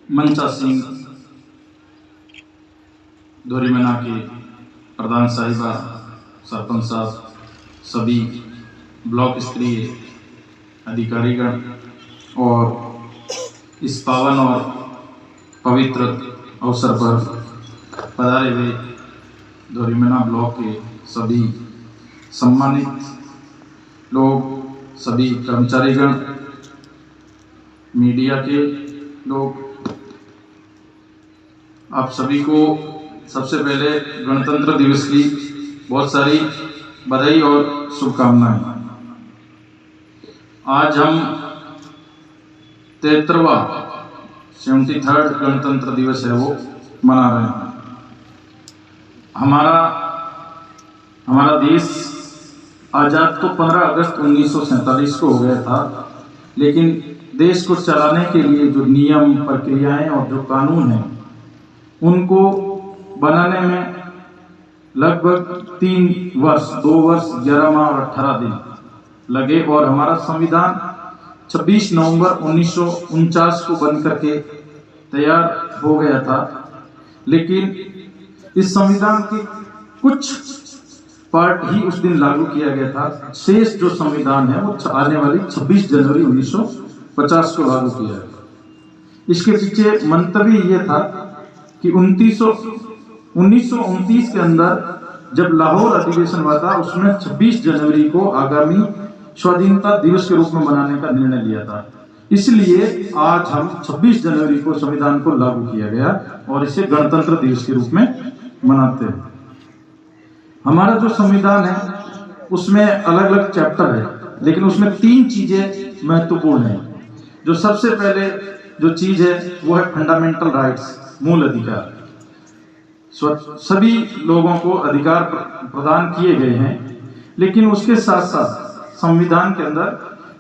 मनसा सिंह धोरीमना के प्रधान साहिबा, सरपंच साहब, सभी ब्लॉक स्तरीय अधिकारीगण और इस पावन और पवित्र अवसर पर पधारे हुए धोरीमना ब्लॉक के सभी सम्मानित लोग, सभी कर्मचारीगण, मीडिया के लोग, आप सभी को सबसे पहले गणतंत्र दिवस की बहुत सारी बधाई और शुभकामनाएं। आज हम 73rd गणतंत्र दिवस है वो मना रहे हैं। हमारा देश आज़ाद तो 15 अगस्त 1947 को हो गया था, लेकिन देश को चलाने के लिए जो नियम, प्रक्रियाएं और जो कानून हैं उनको बनाने में लगभग 3 वर्ष, 2 वर्ष 11 माह और 18 दिन लगे और हमारा संविधान 26 नवंबर 1949 को बन करके तैयार हो गया था। लेकिन इस संविधान के कुछ पार्ट ही उस दिन लागू किया गया था। शेष जो संविधान है वो आने वाली 26 जनवरी 1950 को लागू किया गया। इसके पीछे मंतव्य ये था कि 1929 के अंदर जब लाहौर अधिवेशन हुआ था, उसमें 26 जनवरी को आगामी स्वाधीनता दिवस के रूप में मनाने का निर्णय लिया था। इसलिए आज हम 26 जनवरी को संविधान को लागू किया गया और इसे गणतंत्र दिवस के रूप में मनाते हैं। हमारा जो संविधान है उसमें अलग अलग चैप्टर है, लेकिन उसमें 3 चीजें महत्वपूर्ण हैं। जो सबसे पहले जो चीज है वो है फंडामेंटल राइट्स, मूल अधिकार। सभी लोगों को अधिकार प्रदान किए गए हैं, लेकिन उसके साथ साथ संविधान के अंदर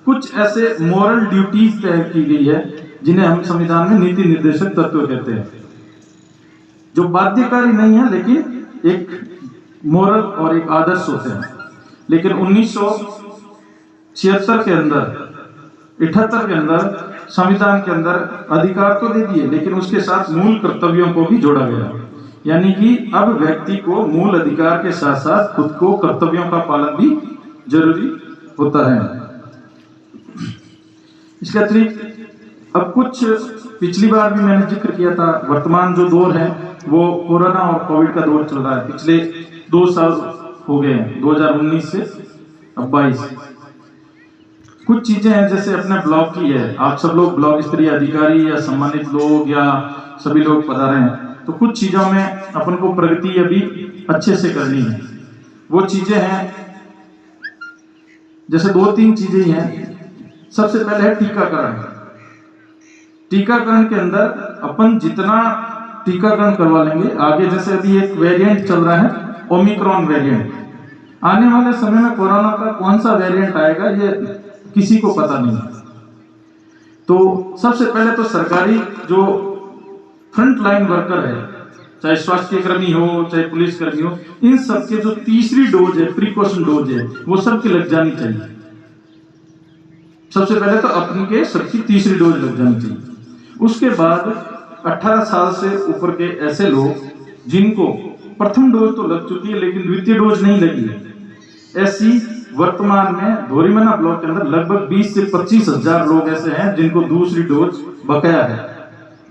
कुछ ऐसे मॉरल ड्यूटीज तय की गई है जिन्हें हम संविधान में नीति निर्देशक तत्व कहते हैं, जो बाध्यकारी नहीं है लेकिन एक मॉरल और एक आदर्श होते हैं। लेकिन 1976 के अंदर, 78 के अंदर संविधान के अंदर अधिकार तो दे दिए, लेकिन उसके साथ मूल कर्तव्यों को भी जोड़ा गया। यानी कि अब व्यक्ति को मूल अधिकार के साथ साथ खुद को कर्तव्यों का पालन भी जरूरी होता है। इसके अतिरिक्त अब कुछ पिछली बार भी मैंने जिक्र किया था, वर्तमान जो दौर है वो कोरोना और कोविड का दौर चल रहा है। पिछले 2 साल हो गए हैं, 2019 से अब 22। कुछ चीजें हैं जैसे अपने ब्लॉक की है, आप सब लोग ब्लॉक स्तरीय अधिकारी या सम्मानित लोग या सभी लोग पधारे हैं, तो कुछ चीजों में अपन को प्रगति अभी अच्छे से करनी है। वो चीजें हैं जैसे 2-3 चीजें हैं। सबसे पहले है टीकाकरण। टीकाकरण के अंदर अपन जितना टीकाकरण करवा लेंगे, आगे जैसे अभी एक वेरिएंट चल रहा है ओमिक्रॉन वेरिएंट, आने वाले समय में कोरोना का कौन सा वेरिएंट आएगा ये किसी को पता नहीं। तो सबसे पहले तो सरकारी जो फ्रंट लाइन वर्कर है, चाहे स्वास्थ्य कर्मी हो चाहे पुलिस कर्मी हो, इन सबके जो तीसरी डोज है, प्रिकॉशन डोज है, वो सबकी लग जानी चाहिए। सबसे पहले तो अपनी के सबकी तीसरी डोज लग जानी चाहिए। उसके बाद 18 साल से ऊपर के ऐसे लोग जिनको प्रथम डोज तो लग चुकी है लेकिन द्वितीय डोज नहीं लगी है, ऐसी वर्तमान में धोरीमना ब्लॉक के अंदर लगभग 20 से 25 हजार लोग ऐसे हैं जिनको दूसरी डोज बकाया है।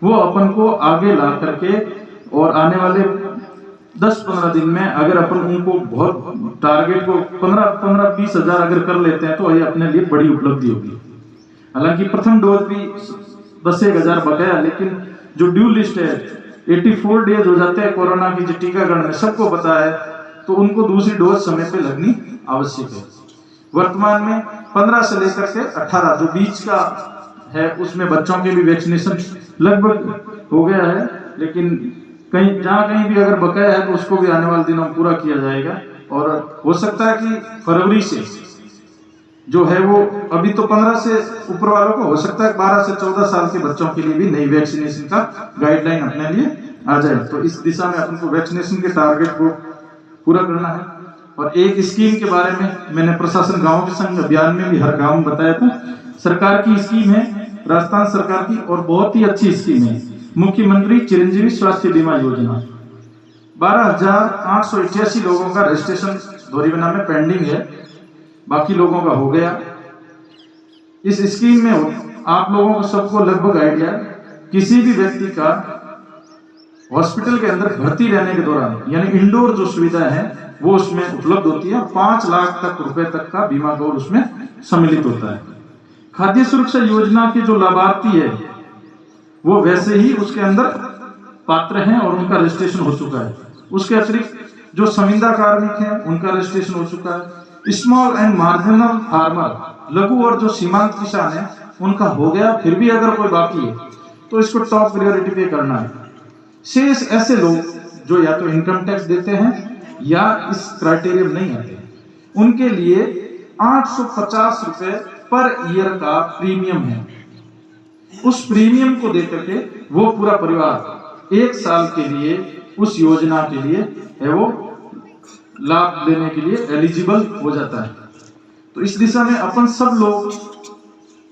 वो अपन को आगे ला करके और आने वाले 10-15 दिन में अगर अपन उनको बहुत टारगेट को 15-20 हजार अगर कर लेते हैं तो ये अपने लिए बड़ी उपलब्धि होगी। हालांकि प्रथम डोज भी 10-1 हजार बकाया, लेकिन जो ड्यू लिस्ट है 84 डेज हो जाते हैं कोरोना की जो टीकाकरण में, सबको पता है, तो उनको दूसरी डोज समय पे लगनी आवश्यक है। वर्तमान में 15 से लेकर के 18 जो बीच का है उसमें बच्चों के भी वैक्सीनेशन लगभग हो गया है, लेकिन जहाँ कहीं भी अगर बकाया है तो उसको भी आने वाले दिनों में पूरा किया जाएगा। और हो सकता है कि फरवरी से जो है वो अभी तो 15 से ऊपर वालों को, हो सकता है 12 से 14 साल के बच्चों के लिए भी नई वैक्सीनेशन का गाइडलाइन अपने लिए आ जाए। तो इस दिशा में अपन को वैक्सीनेशन के टारगेट को पूरा करना है। और एक स्कीम के बारे में मैंने प्रशासन गांव के संग अभियान में भी हर गांव में बताया था। सरकार की स्कीम है, राजस्थान सरकार की, और बहुत ही अच्छी स्कीम है। मुख्यमंत्री चिरंजीवी स्वास्थ्य बीमा योजना 12,888 लोगों का रजिस्ट्रेशन धोरीबना में पेंडिंग है, बाकी लोगों का हो गया। इस स्कीम में आप लोगों को सबको लगभग आइडिया, किसी भी व्यक्ति का हॉस्पिटल के अंदर भर्ती रहने के दौरान यानी इंडोर जो सुविधा है वो उसमें उपलब्ध होती है। 5 लाख रुपए तक का बीमा कवर उसमें सम्मिलित होता है। खाद्य सुरक्षा योजना के जो लाभार्थी है वो वैसे ही उसके अंदर पात्र हैं और उनका रजिस्ट्रेशन हो चुका है। उसके अतिरिक्त जो संविदा कार्मिक हैं उनका रजिस्ट्रेशन हो चुका है। स्मॉल एंड मार्जिनल फार्मर, लघु और जो सीमांत किसान है उनका हो गया। फिर भी अगर कोई बाकी है तो इसको टॉप प्रायोरिटी पे करना है। शेष ऐसे लोग जो या तो इनकम टैक्स देते हैं या इस क्राइटेरिया में नहीं आते, उनके लिए 850 रुपए पर ईयर का प्रीमियम है। उस प्रीमियम को देकर के वो पूरा परिवार 1 साल के लिए उस योजना के लिए है वो लाभ लेने के लिए एलिजिबल हो जाता है। तो इस दिशा में अपन सब लोग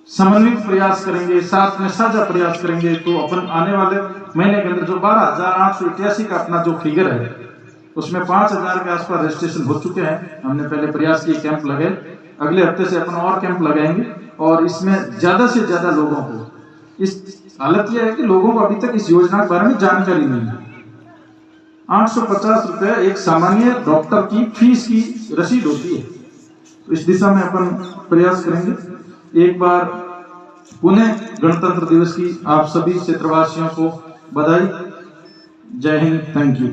समन्वित प्रयास करेंगे, साथ में साझा प्रयास करेंगे, तो अपन आने वाले महीने के अंदर जो 12,888 का अपना जो फिगर है उसमें 5,000 के आसपास रजिस्ट्रेशन हो चुके हैं। हमने पहले प्रयास किए, कैंप लगे, अगले हफ्ते से अपन और कैंप लगाएंगे और इसमें ज्यादा से ज्यादा लोगों को, इस हालत यह है कि लोगों को अभी तक इस योजना के बारे में जानकारी नहीं है। 850 रुपए एक सामान्य डॉक्टर की फीस की रसीद होती है। तो इस दिशा में अपन प्रयास करेंगे। एक बार पुनः गणतंत्र दिवस की आप सभी क्षेत्रवासियों को बधाई। जय हिंद, थैंक यू।